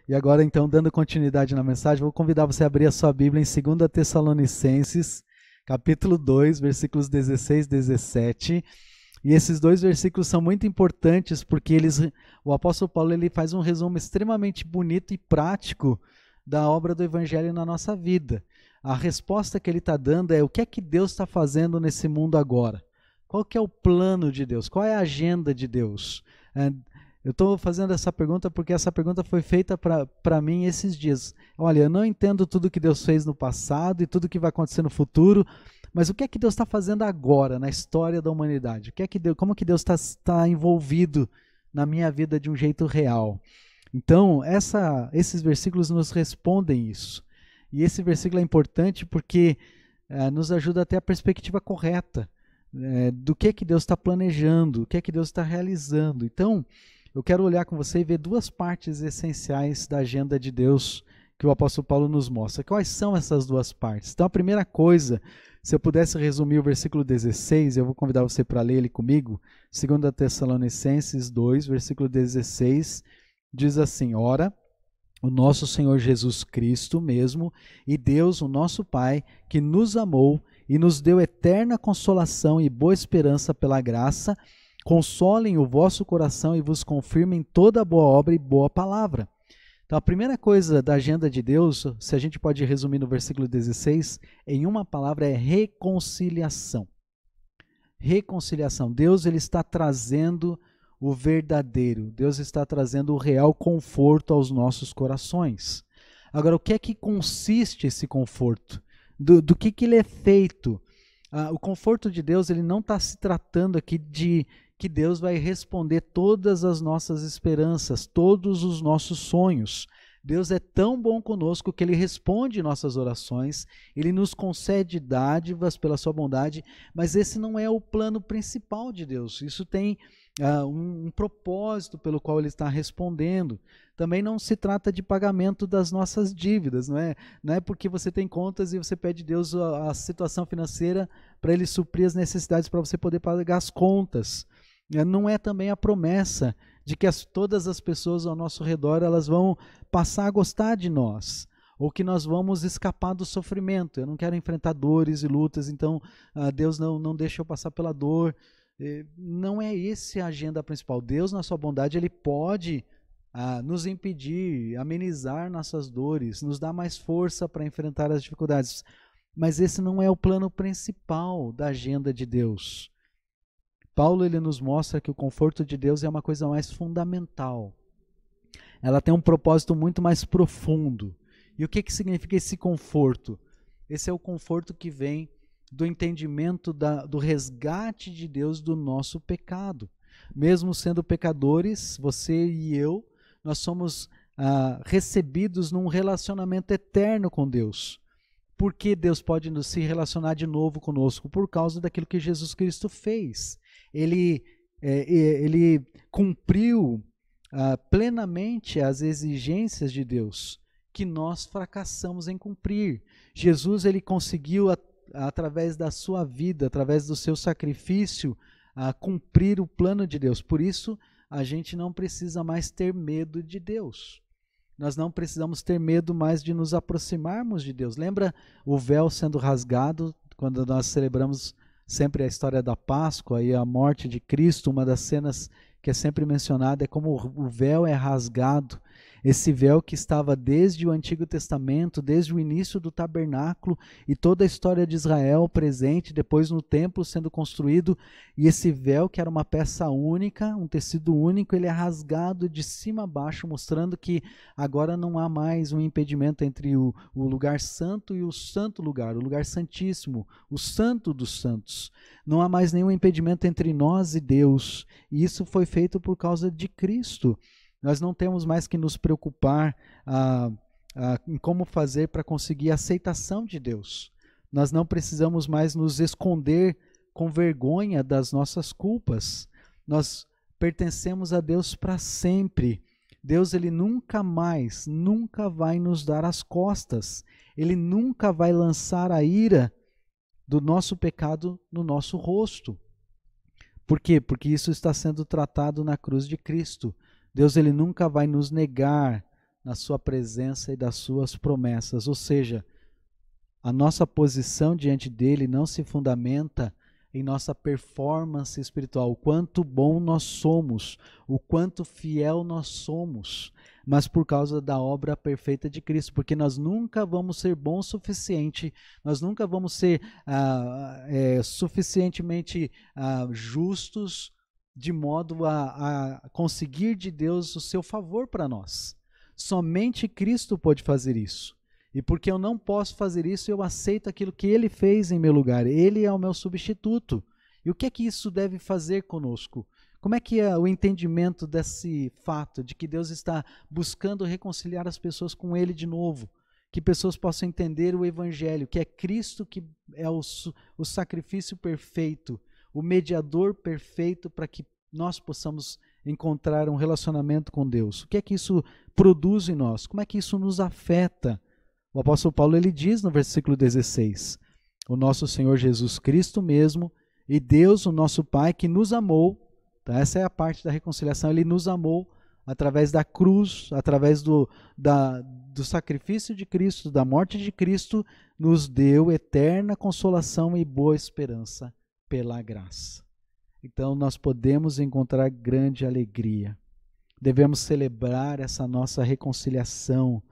E agora, então, dando continuidade na mensagem, vou convidar você a abrir a sua Bíblia em 2 Tessalonicenses, capítulo 2, versículos 16 e 17. E esses dois versículos são muito importantes porque o apóstolo Paulo ele faz um resumo extremamente bonito e prático da obra do Evangelho na nossa vida. A resposta que ele está dando é o que é que Deus está fazendo nesse mundo agora? Qual que é o plano de Deus? Qual é a agenda de Deus? Eu estou fazendo essa pergunta porque essa pergunta foi feita para mim esses dias. Olha, eu não entendo tudo que Deus fez no passado e tudo que vai acontecer no futuro, mas o que é que Deus está fazendo agora na história da humanidade? Como que Deus está envolvido na minha vida de um jeito real? Então, esses versículos nos respondem isso. E esse versículo é importante porque nos ajuda a ter a perspectiva correta do que Deus está planejando, o que é que Deus está realizando. Então, eu quero olhar com você e ver duas partes essenciais da agenda de Deus que o apóstolo Paulo nos mostra. Quais são essas duas partes? Então, a primeira coisa, se eu pudesse resumir o versículo 16, eu vou convidar você para ler ele comigo. 2 Tessalonicenses 2, versículo 16, diz assim: Ora, o nosso Senhor Jesus Cristo mesmo, e Deus, o nosso Pai, que nos amou e nos deu eterna consolação e boa esperança pela graça, consolem o vosso coração e vos confirmem toda boa obra e boa palavra. Então, a primeira coisa da agenda de Deus, se a gente pode resumir no versículo 16, em uma palavra, é reconciliação. Reconciliação. Deus ele está trazendo o verdadeiro. Deus está trazendo o real conforto aos nossos corações. Agora, o que é que consiste esse conforto? Do que ele é feito? O conforto de Deus ele não está se tratando aqui de que Deus vai responder todas as nossas esperanças, todos os nossos sonhos. Deus é tão bom conosco que Ele responde nossas orações, Ele nos concede dádivas pela sua bondade, mas esse não é o plano principal de Deus. Isso tem um propósito pelo qual Ele está respondendo. Também não se trata de pagamento das nossas dívidas, não é porque você tem contas e você pede a Deus a situação financeira para Ele suprir as necessidades para você poder pagar as contas. Não é também a promessa de que todas as pessoas ao nosso redor elas vão passar a gostar de nós, ou que nós vamos escapar do sofrimento. Eu não quero enfrentar dores e lutas, então Deus não deixa eu passar pela dor. Não é essa a agenda principal. Deus, na sua bondade, Ele pode nos impedir, amenizar nossas dores, nos dar mais força para enfrentar as dificuldades. Mas esse não é o plano principal da agenda de Deus. Paulo ele nos mostra que o conforto de Deus é uma coisa mais fundamental. Ela tem um propósito muito mais profundo. E o que significa esse conforto? Esse é o conforto que vem do entendimento do resgate de Deus do nosso pecado. Mesmo sendo pecadores, você e eu, nós somos recebidos num relacionamento eterno com Deus. Por que Deus pode se relacionar de novo conosco? Por causa daquilo que Jesus Cristo fez. Ele cumpriu plenamente as exigências de Deus, que nós fracassamos em cumprir. Jesus ele conseguiu, através da sua vida, através do seu sacrifício, cumprir o plano de Deus. Por isso, a gente não precisa mais ter medo de Deus. Nós não precisamos ter medo mais de nos aproximarmos de Deus. Lembra o véu sendo rasgado quando nós celebramos sempre a história da Páscoa e a morte de Cristo? Uma das cenas que é sempre mencionada é como o véu é rasgado. Esse véu que estava desde o Antigo Testamento, desde o início do tabernáculo e toda a história de Israel presente, depois no templo sendo construído, e esse véu que era uma peça única, um tecido único, ele é rasgado de cima a baixo, mostrando que agora não há mais um impedimento entre o lugar santo e o santo lugar, o lugar santíssimo, o santo dos santos. Não há mais nenhum impedimento entre nós e Deus, e isso foi feito por causa de Cristo. Nós não temos mais que nos preocupar em como fazer para conseguir a aceitação de Deus. Nós não precisamos mais nos esconder com vergonha das nossas culpas. Nós pertencemos a Deus para sempre. Deus ele nunca vai nos dar as costas. Ele nunca vai lançar a ira do nosso pecado no nosso rosto. Por quê? Porque isso está sendo tratado na cruz de Cristo. Deus ele nunca vai nos negar na sua presença e das suas promessas. Ou seja, a nossa posição diante dele não se fundamenta em nossa performance espiritual, o quanto bom nós somos, o quanto fiel nós somos, mas por causa da obra perfeita de Cristo, porque nós nunca vamos ser bons o suficiente, nós nunca vamos ser suficientemente justos de modo a conseguir de Deus o seu favor para nós. Somente Cristo pode fazer isso. E porque eu não posso fazer isso, eu aceito aquilo que Ele fez em meu lugar. Ele é o meu substituto. E o que é que isso deve fazer conosco? Como é que é o entendimento desse fato de que Deus está buscando reconciliar as pessoas com Ele de novo? Que pessoas possam entender o Evangelho, que é Cristo que é o sacrifício perfeito, o mediador perfeito para que nós possamos encontrar um relacionamento com Deus. O que é que isso produz em nós? Como é que isso nos afeta? O apóstolo Paulo ele diz no versículo 16, o nosso Senhor Jesus Cristo mesmo e Deus, o nosso Pai, que nos amou, tá? Essa é a parte da reconciliação, Ele nos amou através da cruz, através do sacrifício de Cristo, da morte de Cristo, nos deu eterna consolação e boa esperança pela graça. Então nós podemos encontrar grande alegria, devemos celebrar essa nossa reconciliação,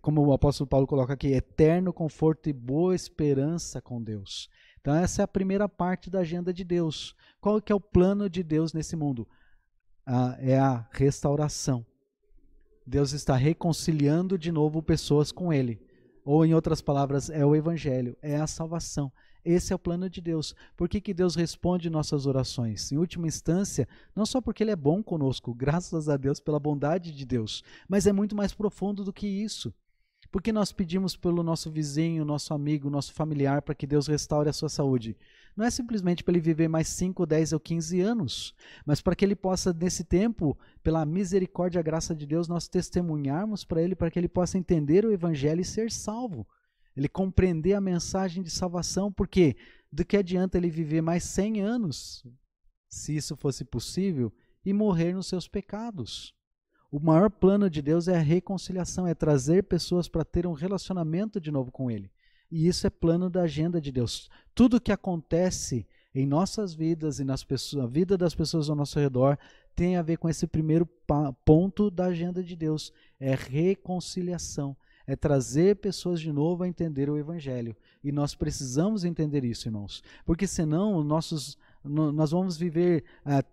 como o apóstolo Paulo coloca aqui, eterno conforto e boa esperança com Deus. Então essa é a primeira parte da agenda de Deus. Qual que é o plano de Deus nesse mundo? É a restauração. Deus está reconciliando de novo pessoas com Ele. Ou em outras palavras, é o Evangelho, é a salvação. Esse é o plano de Deus. Por que Deus responde nossas orações? Em última instância, não só porque Ele é bom conosco, graças a Deus pela bondade de Deus, mas é muito mais profundo do que isso. Porque nós pedimos pelo nosso vizinho, nosso amigo, nosso familiar, para que Deus restaure a sua saúde. Não é simplesmente para ele viver mais 5, 10 ou 15 anos, mas para que ele possa, nesse tempo, pela misericórdia e graça de Deus, nós testemunharmos para ele, para que ele possa entender o Evangelho e ser salvo. Ele compreender a mensagem de salvação, porque do que adianta ele viver mais 100 anos, se isso fosse possível, e morrer nos seus pecados. O maior plano de Deus é a reconciliação, é trazer pessoas para ter um relacionamento de novo com Ele. E isso é plano da agenda de Deus. Tudo que acontece em nossas vidas e na vida das pessoas ao nosso redor tem a ver com esse primeiro ponto da agenda de Deus. É reconciliação. É trazer pessoas de novo a entender o Evangelho. E nós precisamos entender isso, irmãos. Porque senão nós vamos viver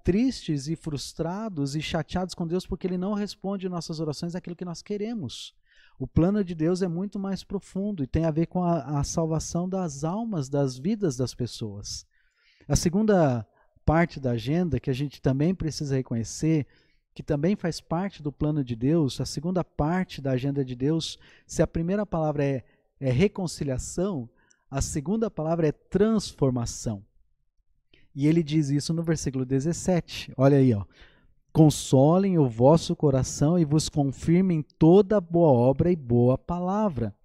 tristes e frustrados e chateados com Deus porque Ele não responde nossas orações aquilo que nós queremos. O plano de Deus é muito mais profundo e tem a ver com a salvação das almas, das vidas das pessoas. A segunda parte da agenda, que a gente também precisa reconhecer, que também faz parte do plano de Deus, a segunda parte da agenda de Deus, se a primeira palavra é reconciliação, a segunda palavra é transformação. E ele diz isso no versículo 17. Olha aí, ó. Consolem o vosso coração e vos confirmem toda boa obra e boa palavra.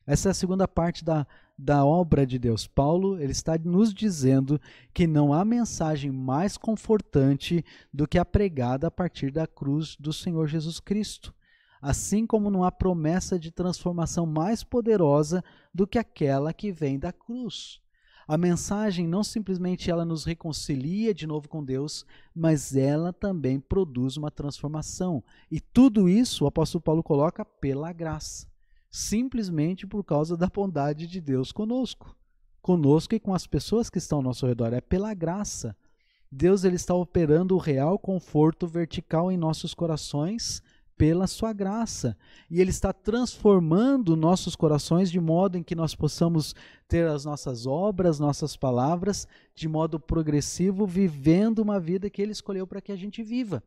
Essa é a segunda parte da obra de Deus. Paulo ele está nos dizendo que não há mensagem mais confortante do que a pregada a partir da cruz do Senhor Jesus Cristo. Assim como não há promessa de transformação mais poderosa do que aquela que vem da cruz. A mensagem não simplesmente ela nos reconcilia de novo com Deus, mas ela também produz uma transformação. E tudo isso o apóstolo Paulo coloca pela graça, simplesmente por causa da bondade de Deus conosco e com as pessoas que estão ao nosso redor. É pela graça. Deus ele está operando o real conforto vertical em nossos corações pela sua graça. E Ele está transformando nossos corações de modo em que nós possamos ter as nossas obras, nossas palavras, de modo progressivo, vivendo uma vida que Ele escolheu para que a gente viva.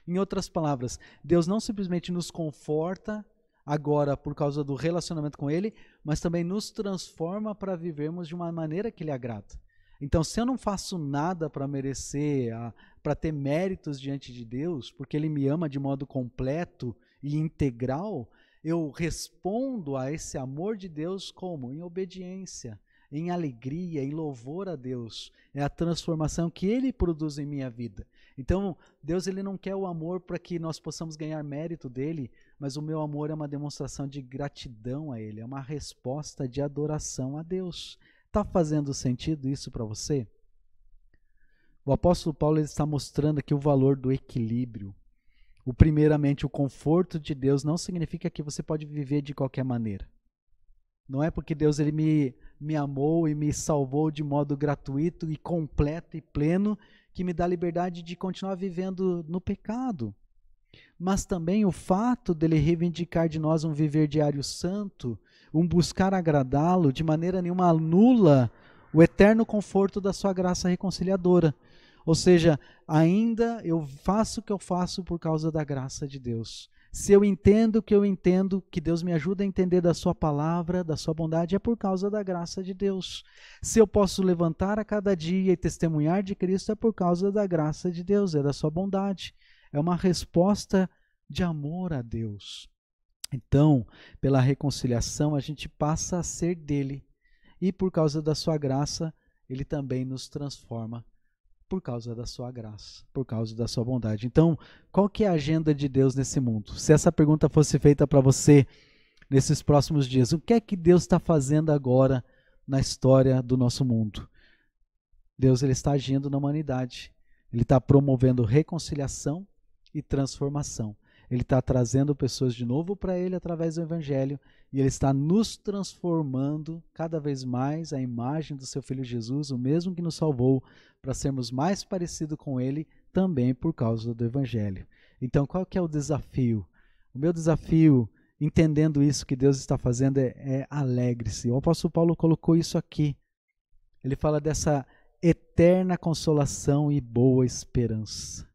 Em outras palavras, Deus não simplesmente nos conforta agora por causa do relacionamento com Ele, mas também nos transforma para vivermos de uma maneira que Lhe agrada. Então, se eu não faço nada para merecer, para ter méritos diante de Deus, porque Ele me ama de modo completo e integral, eu respondo a esse amor de Deus como? Em obediência, em alegria, em louvor a Deus. É a transformação que Ele produz em minha vida. Então, Deus ele não quer o amor para que nós possamos ganhar mérito dele, mas o meu amor é uma demonstração de gratidão a Ele, é uma resposta de adoração a Deus. Está fazendo sentido isso para você? O apóstolo Paulo ele está mostrando aqui o valor do equilíbrio. Primeiramente, o conforto de Deus não significa que você pode viver de qualquer maneira. Não é porque Deus ele me amou e me salvou de modo gratuito e completo e pleno que me dá liberdade de continuar vivendo no pecado. Mas também o fato dele reivindicar de nós um viver diário santo, um buscar agradá-lo, de maneira nenhuma anula o eterno conforto da sua graça reconciliadora. Ou seja, ainda eu faço o que eu faço por causa da graça de Deus. Se eu entendo o que eu entendo, que Deus me ajuda a entender da sua palavra, da sua bondade, é por causa da graça de Deus. Se eu posso levantar a cada dia e testemunhar de Cristo, é por causa da graça de Deus, é da sua bondade. É uma resposta de amor a Deus. Então, pela reconciliação, a gente passa a ser dele. E por causa da sua graça, ele também nos transforma. Por causa da sua graça, por causa da sua bondade. Então, qual que é a agenda de Deus nesse mundo? Se essa pergunta fosse feita para você nesses próximos dias, o que é que Deus está fazendo agora na história do nosso mundo? Deus ele está agindo na humanidade. Ele está promovendo reconciliação e transformação. Ele está trazendo pessoas de novo para Ele através do Evangelho e Ele está nos transformando cada vez mais à imagem do Seu Filho Jesus, o mesmo que nos salvou, para sermos mais parecidos com Ele também por causa do Evangelho. Então, qual que é o desafio? O meu desafio, entendendo isso que Deus está fazendo, é alegre-se. O apóstolo Paulo colocou isso aqui. Ele fala dessa eterna consolação e boa esperança.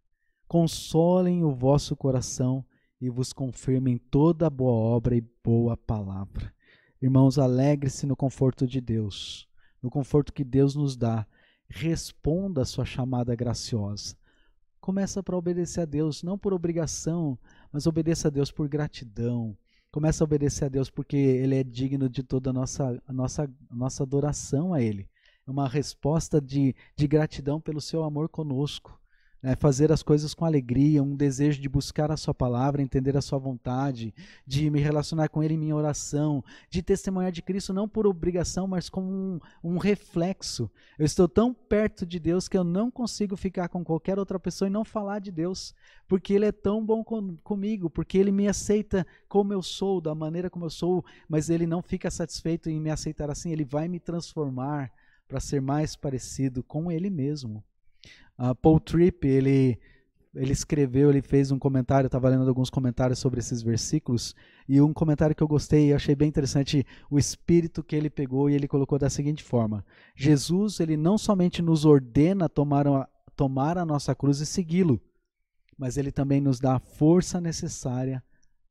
Consolem o vosso coração e vos confirmem toda boa obra e boa palavra. Irmãos, alegre-se no conforto de Deus, no conforto que Deus nos dá. Responda a sua chamada graciosa. Começa para obedecer a Deus, não por obrigação, mas obedeça a Deus por gratidão. Começa a obedecer a Deus porque Ele é digno de toda a nossa adoração a Ele. É uma resposta de gratidão pelo seu amor conosco. Fazer as coisas com alegria, um desejo de buscar a sua palavra, entender a sua vontade, de me relacionar com Ele em minha oração, de testemunhar de Cristo não por obrigação, mas como um reflexo. Eu estou tão perto de Deus que eu não consigo ficar com qualquer outra pessoa e não falar de Deus, porque Ele é tão bom comigo, porque Ele me aceita como eu sou, da maneira como eu sou, mas Ele não fica satisfeito em me aceitar assim, Ele vai me transformar para ser mais parecido com Ele mesmo. Paul Tripp, ele escreveu, ele fez um comentário, eu estava lendo alguns comentários sobre esses versículos, e um comentário que eu gostei, eu achei bem interessante o espírito que ele pegou, e ele colocou da seguinte forma: Jesus, ele não somente nos ordena tomar a nossa cruz e segui-lo, mas ele também nos dá a força necessária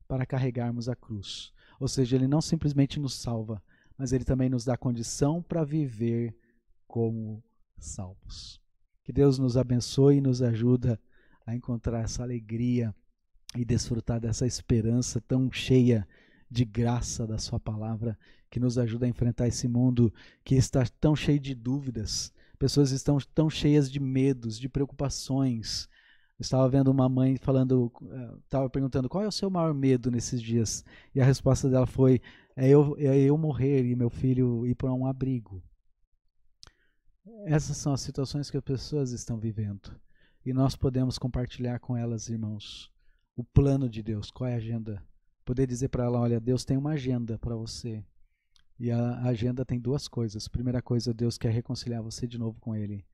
para carregarmos a cruz. Ou seja, ele não simplesmente nos salva, mas ele também nos dá a condição para viver como salvos. Que Deus nos abençoe e nos ajuda a encontrar essa alegria e desfrutar dessa esperança tão cheia de graça da sua palavra, que nos ajuda a enfrentar esse mundo que está tão cheio de dúvidas. Pessoas estão tão cheias de medos, de preocupações. Eu estava vendo uma mãe estava perguntando qual é o seu maior medo nesses dias. E a resposta dela foi, é eu morrer e meu filho ir para um abrigo. Essas são as situações que as pessoas estão vivendo. E nós podemos compartilhar com elas, irmãos, o plano de Deus, qual é a agenda. Poder dizer para ela, olha, Deus tem uma agenda para você. E a agenda tem duas coisas. Primeira coisa, Deus quer reconciliar você de novo com Ele.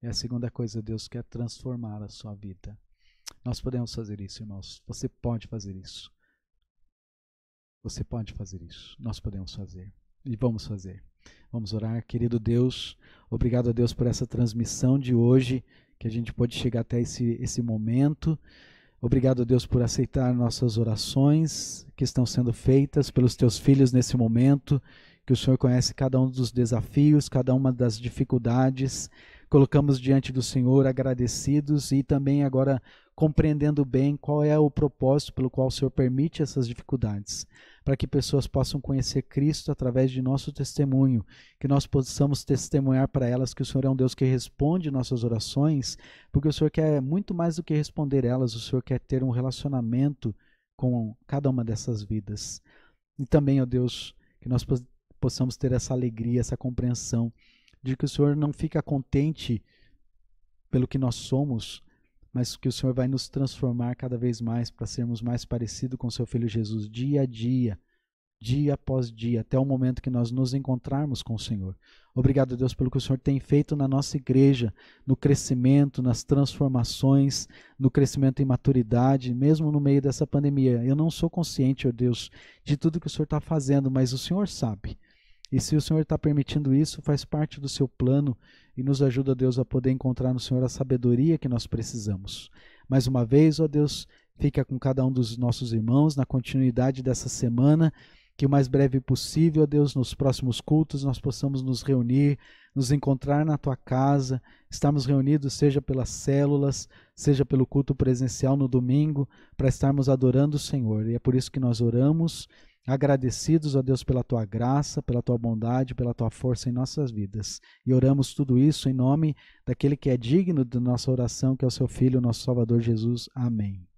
E a segunda coisa, Deus quer transformar a sua vida. Nós podemos fazer isso, irmãos. Você pode fazer isso. Você pode fazer isso. Nós podemos fazer. E vamos fazer. Vamos orar. Querido Deus, obrigado a Deus por essa transmissão de hoje, que a gente pode chegar até esse momento. Obrigado a Deus por aceitar nossas orações que estão sendo feitas pelos teus filhos nesse momento, que o Senhor conhece cada um dos desafios, cada uma das dificuldades. Colocamos diante do Senhor agradecidos e também agora compreendendo bem qual é o propósito pelo qual o Senhor permite essas dificuldades. para que pessoas possam conhecer Cristo através de nosso testemunho, que nós possamos testemunhar para elas que o Senhor é um Deus que responde nossas orações, porque o Senhor quer muito mais do que responder elas, o Senhor quer ter um relacionamento com cada uma dessas vidas. E também, ó Deus, que nós possamos ter essa alegria, essa compreensão de que o Senhor não fica contente pelo que nós somos, mas que o Senhor vai nos transformar cada vez mais para sermos mais parecidos com o seu Filho Jesus, dia a dia após dia, até o momento que nós nos encontrarmos com o Senhor. Obrigado, Deus, pelo que o Senhor tem feito na nossa igreja, no crescimento, nas transformações, no crescimento em maturidade, mesmo no meio dessa pandemia. Eu não sou consciente, ó Deus, de tudo que o Senhor está fazendo, mas o Senhor sabe. E se o Senhor está permitindo isso, faz parte do seu plano e nos ajuda, Deus, a poder encontrar no Senhor a sabedoria que nós precisamos. Mais uma vez, ó Deus, fica com cada um dos nossos irmãos na continuidade dessa semana, que o mais breve possível, ó Deus, nos próximos cultos nós possamos nos reunir, nos encontrar na Tua casa, estarmos reunidos seja pelas células, seja pelo culto presencial no domingo, para estarmos adorando o Senhor. E é por isso que nós oramos, agradecidos, ó Deus, pela Tua graça, pela Tua bondade, pela Tua força em nossas vidas. E oramos tudo isso em nome daquele que é digno da nossa oração, que é o Seu Filho, nosso Salvador Jesus. Amém.